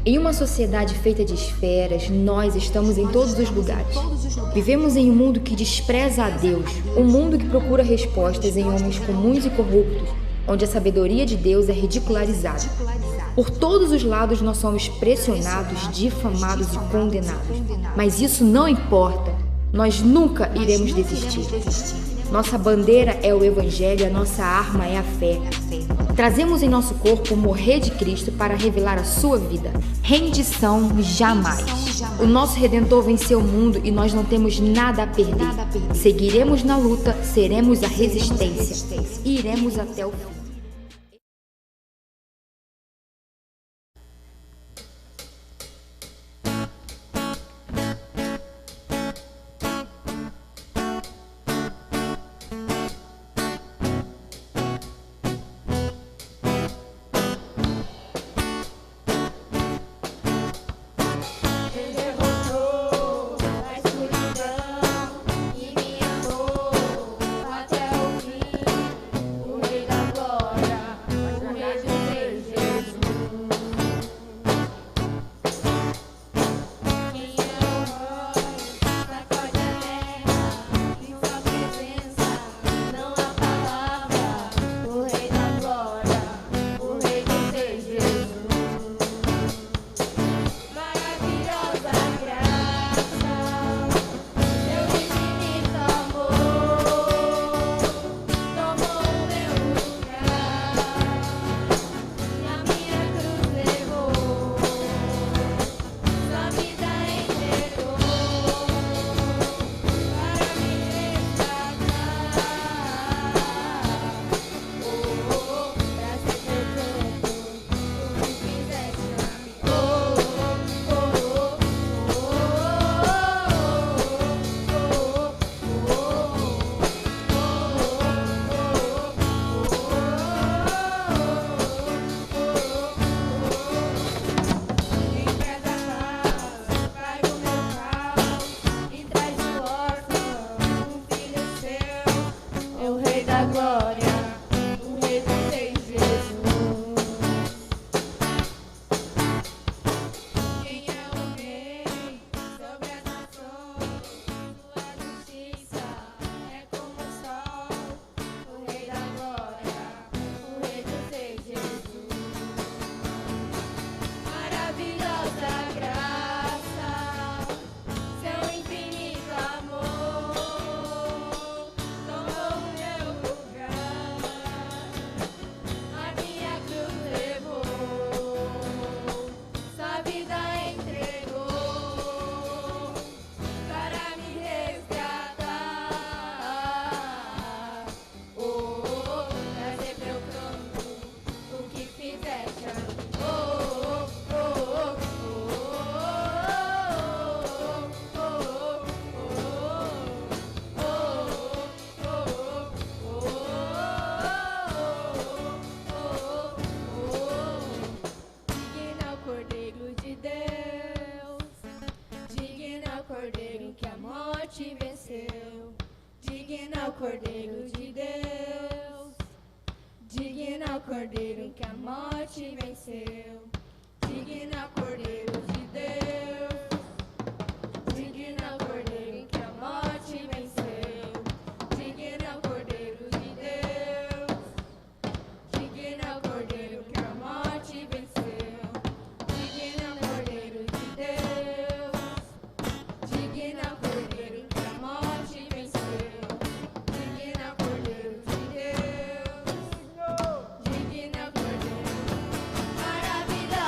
Em uma sociedade feita de esferas, nós estamos em todos os lugares. Vivemos em um mundo que despreza a Deus, um mundo que procura respostas em homens comuns e corruptos, onde a sabedoria de Deus é ridicularizada. Por todos os lados nós somos pressionados, difamados e condenados. Mas isso não importa, nós nunca iremos desistir. Nossa bandeira é o Evangelho, a nossa arma é a fé. Trazemos em nosso corpo o morrer de Cristo para revelar a sua vida. Rendição jamais. O nosso Redentor venceu o mundo e nós não temos nada a perder. Seguiremos na luta, seremos a resistência e iremos até o fim. Digno ao Cordeiro de Deus, digno ao Cordeiro que a morte venceu, digno ao Cordeiro de Deus, digno ao Cordeiro que a morte venceu, digno ao Cordeiro de Deus, digno ao Cordeiro que a morte venceu, digno ao Cordeiro de Deus, digno ao Cordeiro que a morte venceu. Maravilhosa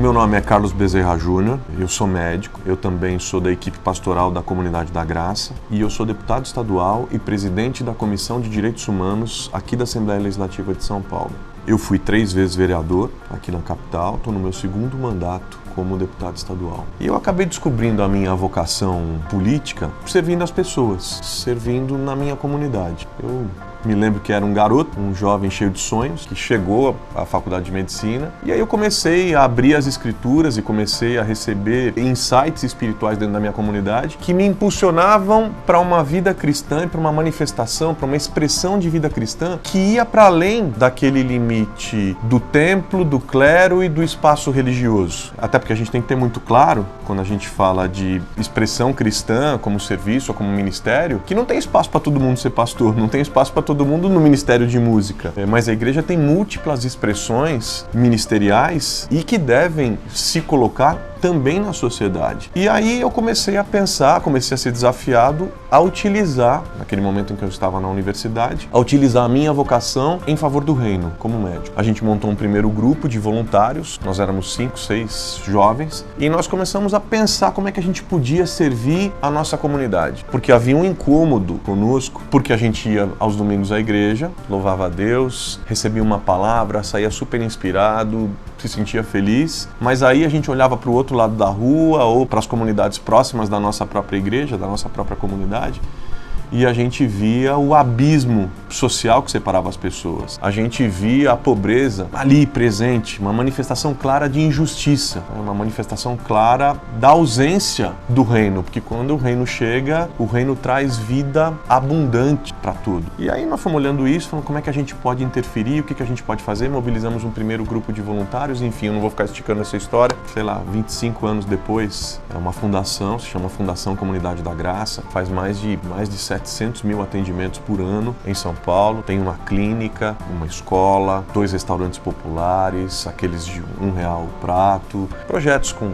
meu nome é Carlos Bezerra Júnior, eu sou médico, eu também sou da equipe pastoral da Comunidade da Graça e eu sou deputado estadual e presidente da Comissão de Direitos Humanos aqui da Assembleia Legislativa de São Paulo. Eu fui 3 vezes vereador aqui na capital, estou no meu 2º mandato como deputado estadual. E eu acabei descobrindo a minha vocação política servindo as pessoas, servindo na minha comunidade. Eu me lembro que era um garoto, um jovem cheio de sonhos, que chegou à faculdade de medicina. E aí eu comecei a abrir as escrituras e comecei a receber insights espirituais dentro da minha comunidade que me impulsionavam para uma vida cristã e para uma manifestação, para uma expressão de vida cristã que ia para além daquele limite do templo, do clero e do espaço religioso. Até porque a gente tem que ter muito claro, quando a gente fala de expressão cristã como serviço ou como ministério, que não tem espaço para todo mundo ser pastor, não tem espaço para todo mundo no Ministério de Música, mas a igreja tem múltiplas expressões ministeriais e que devem se colocar também na sociedade. E aí eu comecei a pensar, comecei a ser desafiado a utilizar, naquele momento em que eu estava na universidade, a utilizar a minha vocação em favor do reino, como médico. A gente montou um primeiro grupo de voluntários, nós éramos 5, 6 jovens, e nós começamos a pensar como é que a gente podia servir a nossa comunidade. Porque havia um incômodo conosco, porque a gente ia aos domingos à igreja, louvava a Deus, recebia uma palavra, saía super inspirado, se sentia feliz, mas aí a gente olhava para o outro lado da rua ou para as comunidades próximas da nossa própria igreja, da nossa própria comunidade, e a gente via o abismo social que separava as pessoas. A gente via a pobreza ali presente, uma manifestação clara de injustiça, uma manifestação clara da ausência do reino, porque quando o reino chega, o reino traz vida abundante para tudo. E aí nós fomos olhando isso, falando como é que a gente pode interferir, o que a gente pode fazer, mobilizamos um primeiro grupo de voluntários, enfim, eu não vou ficar esticando essa história, 25 anos depois, é uma fundação, se chama Fundação Comunidade da Graça, faz mais de 700 mil atendimentos por ano em São Paulo, tem uma clínica, uma escola, 2 restaurantes populares, aqueles de R$1 o prato, projetos com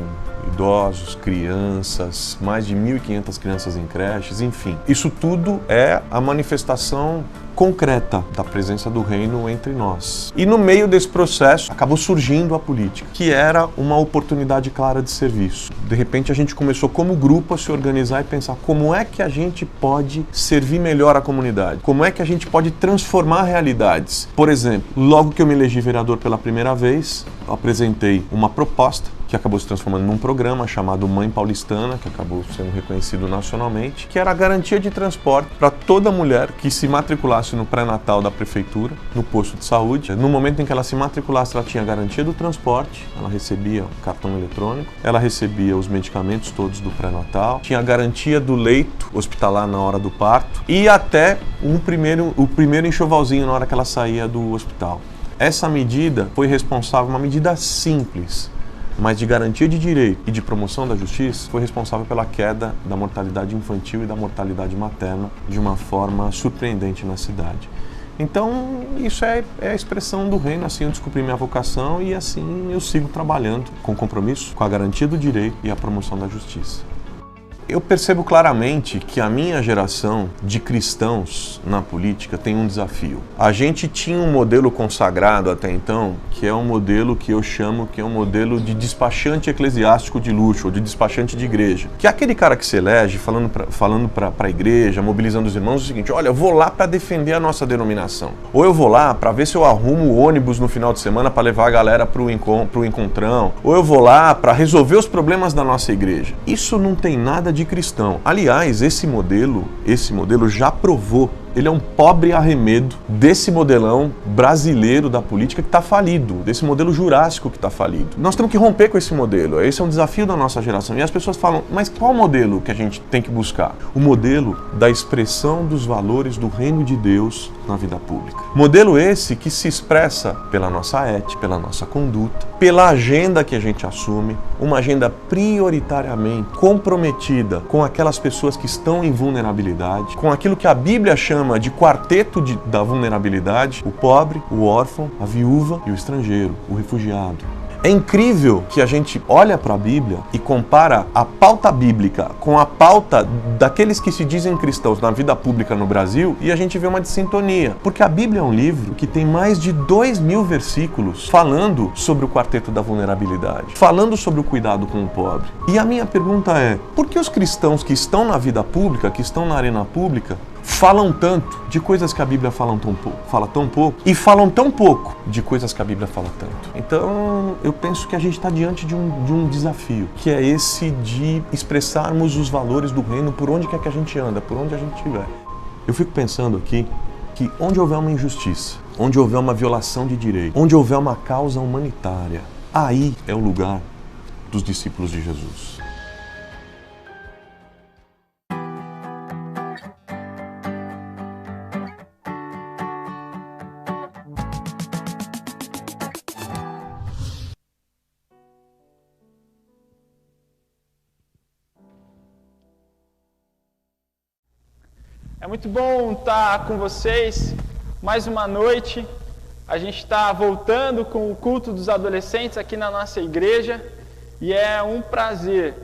idosos, crianças, mais de 1.500 crianças em creches, enfim. Isso tudo é a manifestação concreta da presença do reino entre nós. E no meio desse processo acabou surgindo a política, que era uma oportunidade clara de serviço. De repente a gente começou como grupo a se organizar e pensar como é que a gente pode servir melhor a comunidade, como é que a gente pode transformar realidades. Por exemplo, logo que eu me elegi vereador pela primeira vez, eu apresentei uma proposta que acabou se transformando num programa chamado Mãe Paulistana, que acabou sendo reconhecido nacionalmente, que era a garantia de transporte para toda mulher que se matriculasse no pré-natal da prefeitura, no posto de saúde. No momento em que ela se matriculasse, ela tinha a garantia do transporte, ela recebia o cartão eletrônico, ela recebia os medicamentos todos do pré-natal, tinha a garantia do leito hospitalar na hora do parto e até o primeiro enxovalzinho na hora que ela saía do hospital. Essa medida foi responsável, uma medida simples, mas de garantia de direito e de promoção da justiça, foi responsável pela queda da mortalidade infantil e da mortalidade materna de uma forma surpreendente na cidade. Então, isso é a expressão do reino, assim eu descobri minha vocação e assim eu sigo trabalhando com compromisso, com a garantia do direito e a promoção da justiça. Eu percebo claramente que a minha geração de cristãos na política tem um desafio. A gente tinha um modelo consagrado até então, que é um modelo que eu chamo que é um modelo de despachante eclesiástico de luxo, ou de despachante de igreja. Que é aquele cara que se elege falando para a igreja, mobilizando os irmãos, o seguinte: olha, eu vou lá para defender a nossa denominação. Ou eu vou lá para ver se eu arrumo o ônibus no final de semana para levar a galera para o encontrão. Ou eu vou lá para resolver os problemas da nossa igreja. Isso não tem nada de cristão. Aliás, esse modelo já provou. Ele é um pobre arremedo desse modelão brasileiro da política que está falido, desse modelo jurássico que está falido. Nós temos que romper com esse modelo, esse é um desafio da nossa geração. E as pessoas falam, mas qual modelo que a gente tem que buscar? O modelo da expressão dos valores do reino de Deus na vida pública. Modelo esse que se expressa pela nossa ética, pela nossa conduta, pela agenda que a gente assume, uma agenda prioritariamente comprometida com aquelas pessoas que estão em vulnerabilidade, com aquilo que a Bíblia chama de quarteto da vulnerabilidade: o pobre, o órfão, a viúva e o estrangeiro, o refugiado. É incrível que a gente olha para a Bíblia e compara a pauta bíblica com a pauta daqueles que se dizem cristãos na vida pública no Brasil e a gente vê uma dissintonia. Porque a Bíblia é um livro que tem mais de 2.000 versículos falando sobre o quarteto da vulnerabilidade, falando sobre o cuidado com o pobre. E a minha pergunta é, por que os cristãos que estão na vida pública, que estão na arena pública, falam tanto de coisas que a Bíblia fala tão pouco, e falam tão pouco de coisas que a Bíblia fala tanto? Então, eu penso que a gente está diante de um desafio, que é esse de expressarmos os valores do reino por onde quer que a gente anda, por onde a gente estiver. Eu fico pensando aqui que onde houver uma injustiça, onde houver uma violação de direito, onde houver uma causa humanitária, aí é o lugar dos discípulos de Jesus. É muito bom estar com vocês mais uma noite. A gente está voltando com o culto dos adolescentes aqui na nossa igreja e é um prazer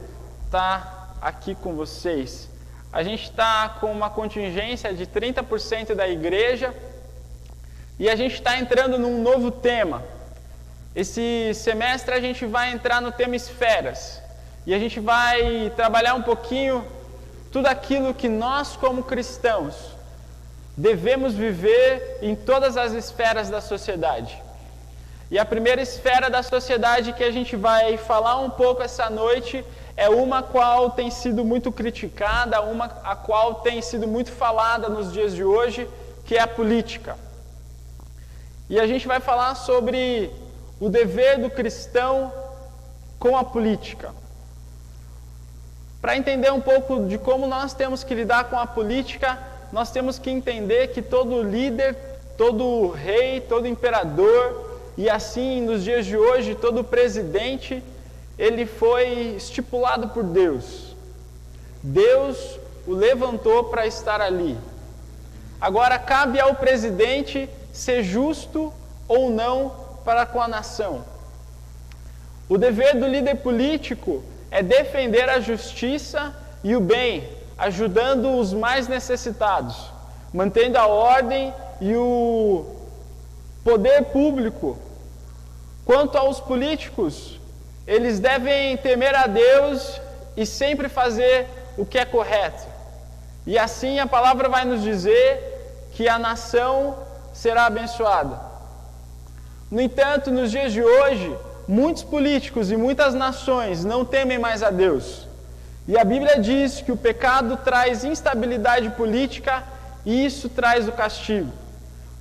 estar aqui com vocês. A gente está com uma contingência de 30% da igreja e a gente está entrando num novo tema. Esse semestre a gente vai entrar no tema esferas e a gente vai trabalhar um pouquinho tudo aquilo que nós, como cristãos, devemos viver em todas as esferas da sociedade. E a primeira esfera da sociedade que a gente vai falar um pouco essa noite é uma qual tem sido muito criticada, uma a qual tem sido muito falada nos dias de hoje, que é a política. E a gente vai falar sobre o dever do cristão com a política. Para entender um pouco de como nós temos que lidar com a política, nós temos que entender que todo líder, todo rei, todo imperador, e assim nos dias de hoje, todo presidente, ele foi estipulado por Deus. Deus o levantou para estar ali. Agora cabe ao presidente ser justo ou não para com a nação. O dever do líder político é defender a justiça e o bem, ajudando os mais necessitados, mantendo a ordem e o poder público. Quanto aos políticos, eles devem temer a Deus e sempre fazer o que é correto. E assim a palavra vai nos dizer que a nação será abençoada. No entanto, nos dias de hoje, muitos políticos e muitas nações não temem mais a Deus. E a Bíblia diz que o pecado traz instabilidade política e isso traz o castigo.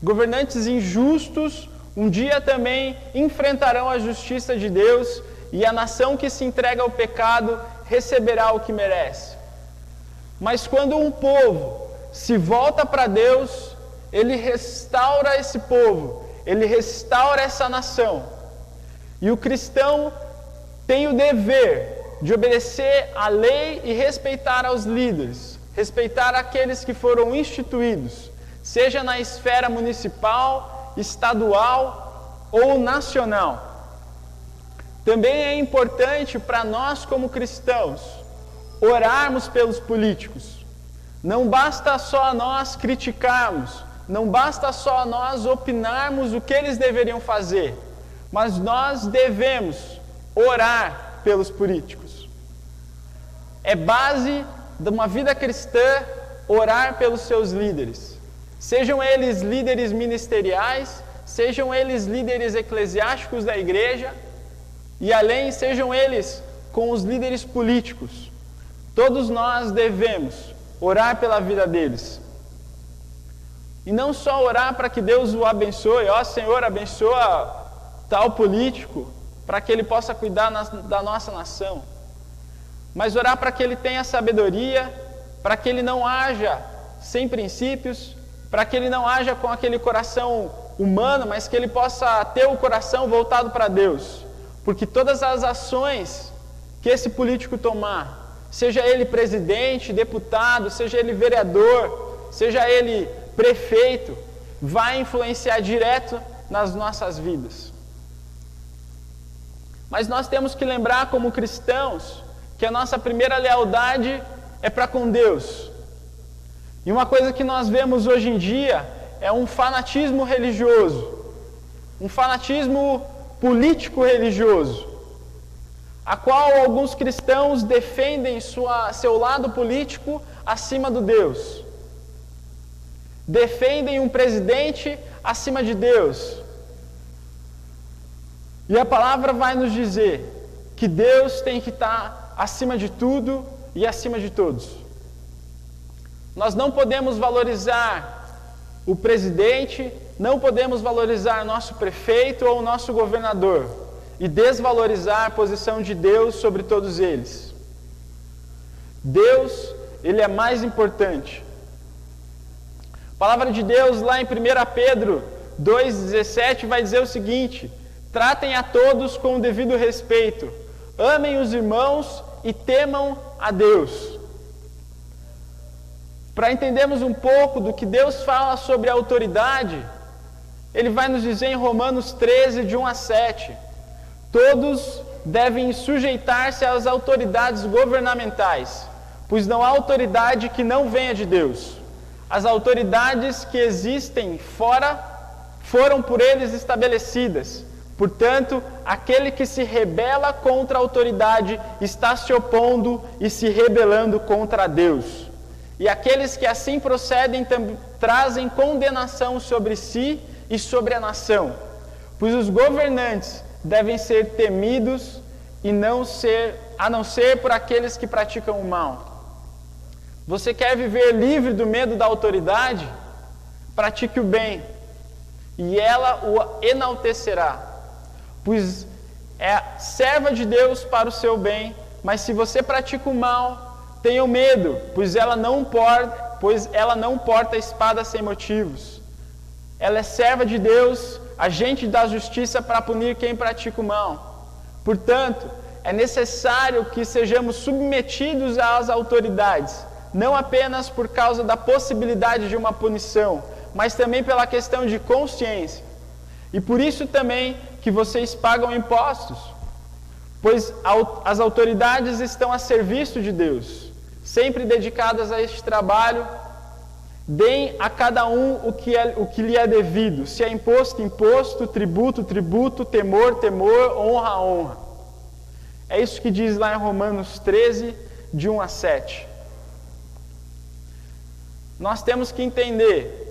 Governantes injustos um dia também enfrentarão a justiça de Deus e a nação que se entrega ao pecado receberá o que merece. Mas quando um povo se volta para Deus, ele restaura esse povo, ele restaura essa nação. E o cristão tem o dever de obedecer à lei e respeitar aos líderes, respeitar aqueles que foram instituídos, seja na esfera municipal, estadual ou nacional. Também é importante para nós como cristãos orarmos pelos políticos. Não basta só nós criticarmos, não basta só nós opinarmos o que eles deveriam fazer, mas nós devemos orar pelos políticos. É base de uma vida cristã orar pelos seus líderes. Sejam eles líderes ministeriais, sejam eles líderes eclesiásticos da igreja, e além, sejam eles com os líderes políticos. Todos nós devemos orar pela vida deles. E não só orar para que Deus o abençoe, ó Senhor, abençoa tal político, para que ele possa cuidar da nossa nação. Mas orar para que ele tenha sabedoria, para que ele não haja sem princípios, para que ele não haja com aquele coração humano, mas que ele possa ter o coração voltado para Deus. Porque todas as ações que esse político tomar, seja ele presidente, deputado, seja ele vereador, seja ele prefeito, vai influenciar direto nas nossas vidas. Mas nós temos que lembrar como cristãos que a nossa primeira lealdade é para com Deus. E uma coisa que nós vemos hoje em dia é um fanatismo religioso, um fanatismo político-religioso, a qual alguns cristãos defendem seu lado político acima do Deus. Defendem um presidente acima de Deus. E a palavra vai nos dizer que Deus tem que estar acima de tudo e acima de todos. Nós não podemos valorizar o presidente, não podemos valorizar nosso prefeito ou nosso governador e desvalorizar a posição de Deus sobre todos eles. Deus, Ele é mais importante. A palavra de Deus lá em 1 Pedro 2,17 vai dizer o seguinte: tratem a todos com o devido respeito, amem os irmãos e temam a Deus. Para entendermos um pouco do que Deus fala sobre a autoridade, Ele vai nos dizer em Romanos 13, de 1 a 7, todos devem sujeitar-se às autoridades governamentais, pois não há autoridade que não venha de Deus. As autoridades que existem fora foram por eles estabelecidas. Portanto, aquele que se rebela contra a autoridade está se opondo e se rebelando contra Deus. E aqueles que assim procedem trazem condenação sobre si e sobre a nação. Pois os governantes devem ser temidos a não ser por aqueles que praticam o mal. Você quer viver livre do medo da autoridade? Pratique o bem, e ela o enaltecerá. Pois é serva de Deus para o seu bem, mas se você pratica o mal, tenha medo, pois ela não porta espada sem motivos. Ela é serva de Deus, agente da justiça para punir quem pratica o mal. Portanto, é necessário que sejamos submetidos às autoridades, não apenas por causa da possibilidade de uma punição, mas também pela questão de consciência. E por isso também que vocês pagam impostos, pois as autoridades estão a serviço de Deus, sempre dedicadas a este trabalho. Deem a cada um o que lhe é devido, se é imposto, imposto, tributo, tributo, temor, temor, honra, honra. É isso que diz lá em Romanos 13, de 1 a 7. Nós temos que entender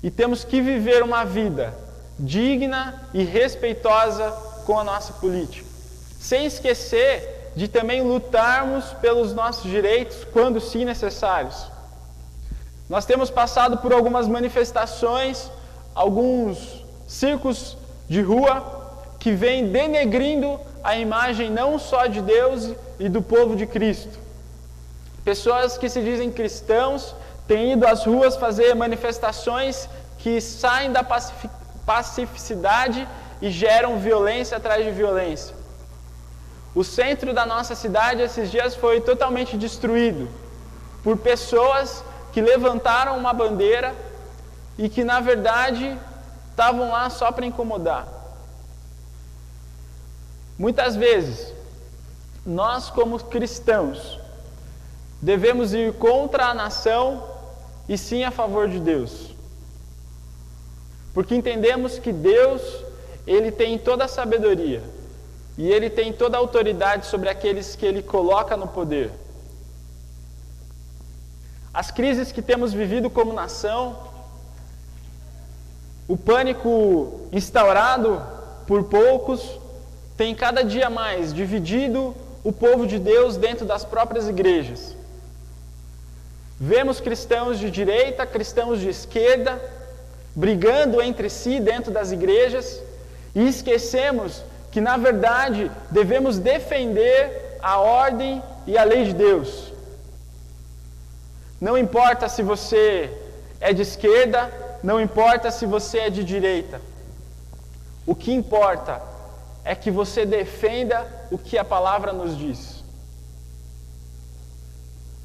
e temos que viver uma vida digna e respeitosa com a nossa política, sem esquecer de também lutarmos pelos nossos direitos quando sim necessários. Nós temos passado por algumas manifestações, alguns circos de rua que vêm denegrindo a imagem não só de Deus e do povo de Cristo. Pessoas que se dizem cristãos têm ido às ruas fazer manifestações que saem da pacificidade e geram violência atrás de violência. O centro da nossa cidade esses dias foi totalmente destruído por pessoas que levantaram uma bandeira e que na verdade estavam lá só para incomodar. Muitas vezes, nós como cristãos devemos ir contra a nação e sim a favor de Deus. Porque entendemos que Deus, Ele tem toda a sabedoria e Ele tem toda a autoridade sobre aqueles que Ele coloca no poder. As crises que temos vivido como nação, o pânico instaurado por poucos, tem cada dia mais dividido o povo de Deus dentro das próprias igrejas. Vemos cristãos de direita, cristãos de esquerda, brigando entre si dentro das igrejas, e esquecemos que, na verdade, devemos defender a ordem e a lei de Deus. Não importa se você é de esquerda, não importa se você é de direita. O que importa é que você defenda o que a palavra nos diz.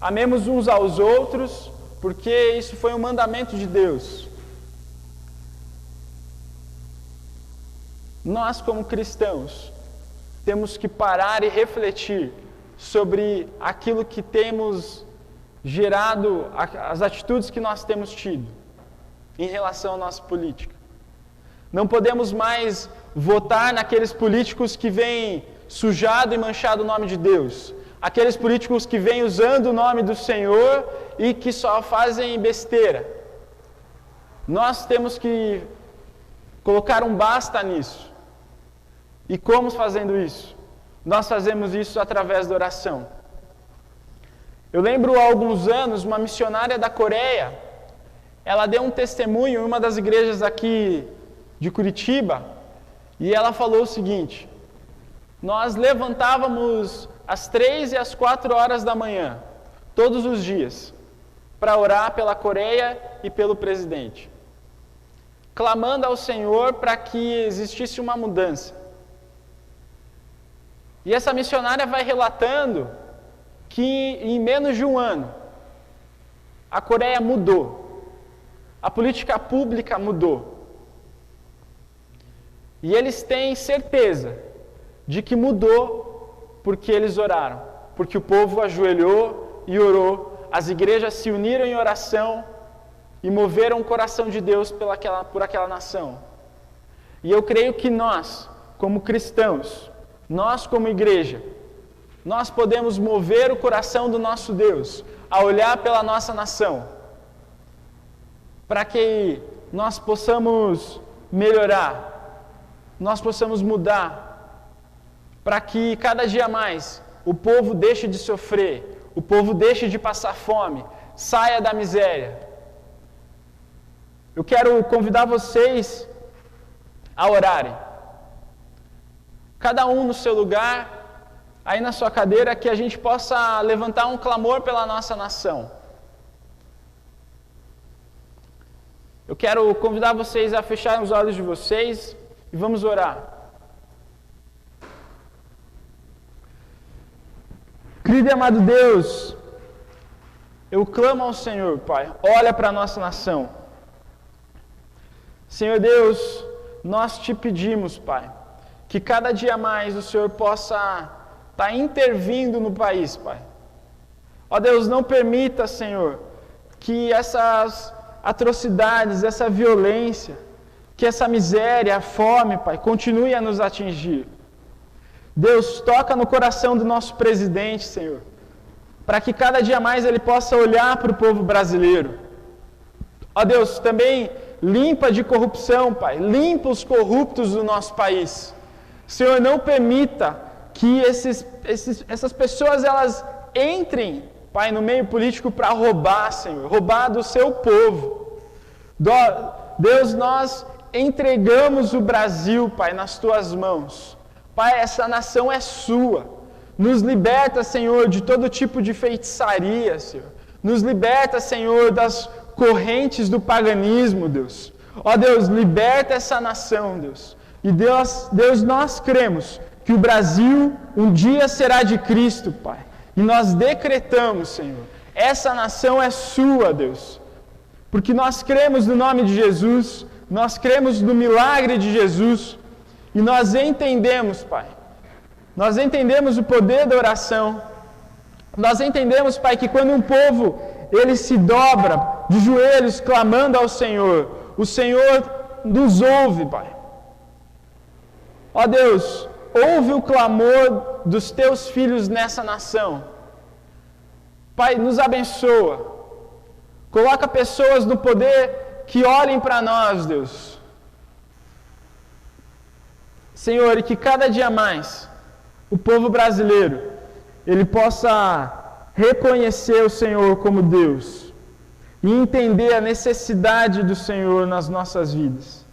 Amemos uns aos outros, porque isso foi um mandamento de Deus. Nós, como cristãos, temos que parar e refletir sobre aquilo que temos gerado, as atitudes que nós temos tido em relação à nossa política. Não podemos mais votar naqueles políticos que vêm sujado e manchado o nome de Deus. Aqueles políticos que vêm usando o nome do Senhor e que só fazem besteira. Nós temos que colocar um basta nisso. E como fazendo isso? Nós fazemos isso através da oração. Eu lembro há alguns anos, uma missionária da Coreia, ela deu um testemunho em uma das igrejas aqui de Curitiba, e ela falou o seguinte: nós levantávamos às 3 e às 4 horas da manhã, todos os dias, para orar pela Coreia e pelo presidente, clamando ao Senhor para que existisse uma mudança. E essa missionária vai relatando que em menos de um ano, a Coreia mudou, a política pública mudou. E eles têm certeza de que mudou porque eles oraram, porque o povo ajoelhou e orou, as igrejas se uniram em oração e moveram o coração de Deus por aquela nação. E eu creio que nós, como cristãos, nós como igreja, nós podemos mover o coração do nosso Deus a olhar pela nossa nação, para que nós possamos melhorar, nós possamos mudar, para que cada dia mais o povo deixe de sofrer, o povo deixe de passar fome, saia da miséria. Eu quero convidar vocês a orarem, cada um no seu lugar, aí na sua cadeira, que a gente possa levantar um clamor pela nossa nação. Eu quero convidar vocês a fecharem os olhos de vocês e vamos orar. Querido e amado Deus, eu clamo ao Senhor, Pai, olha para a nossa nação. Senhor Deus, nós te pedimos, Pai, que cada dia mais o Senhor possa estar intervindo no país, Pai. Ó Deus, não permita, Senhor, que essas atrocidades, essa violência, que essa miséria, a fome, Pai, continue a nos atingir. Deus, toca no coração do nosso presidente, Senhor, para que cada dia mais ele possa olhar para o povo brasileiro. Ó Deus, também limpa de corrupção, Pai, limpa os corruptos do nosso país. Senhor, não permita que essas pessoas elas entrem, Pai, no meio político para roubar, Senhor, roubar do seu povo. Deus, nós entregamos o Brasil, Pai, nas tuas mãos. Pai, essa nação é sua. Nos liberta, Senhor, de todo tipo de feitiçaria, Senhor. Nos liberta, Senhor, das correntes do paganismo, Deus. Ó Deus, liberta essa nação, Deus. E Deus, nós cremos que o Brasil um dia será de Cristo, Pai. E nós decretamos, Senhor, essa nação é sua, Deus. Porque nós cremos no nome de Jesus, nós cremos no milagre de Jesus. E nós entendemos, Pai, nós entendemos o poder da oração. Nós entendemos, Pai, que quando um povo ele se dobra de joelhos clamando ao Senhor, o Senhor nos ouve, Pai. Ó Deus, ouve o clamor dos teus filhos nessa nação. Pai, nos abençoa. Coloca pessoas no poder que olhem para nós, Deus. Senhor, e que cada dia mais o povo brasileiro ele possa reconhecer o Senhor como Deus e entender a necessidade do Senhor nas nossas vidas.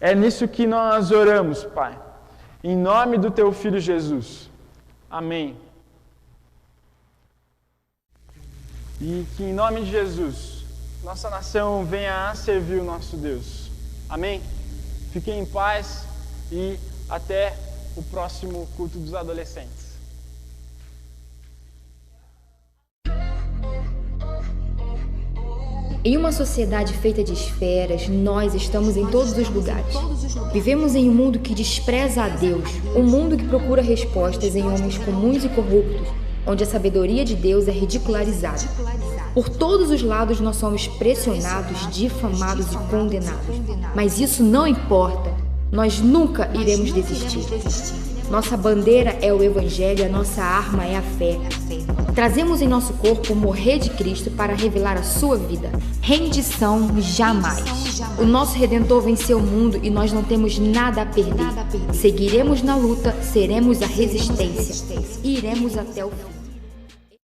É nisso que nós oramos, Pai, em nome do Teu Filho Jesus. Amém. E que em nome de Jesus, nossa nação venha a servir o nosso Deus. Amém? Fiquem em paz e até o próximo culto dos adolescentes. Em uma sociedade feita de esferas, nós estamos em todos os lugares. Vivemos em um mundo que despreza a Deus, um mundo que procura respostas em homens comuns e corruptos, onde a sabedoria de Deus é ridicularizada. Por todos os lados nós somos pressionados, difamados e condenados. Mas isso não importa, nós nunca iremos desistir. Nossa bandeira é o Evangelho, a nossa arma é a fé. Trazemos em nosso corpo o morrer de Cristo para revelar a sua vida. Rendição jamais. O nosso Redentor venceu o mundo e nós não temos nada a perder. Seguiremos na luta, seremos a resistência e iremos até o fim.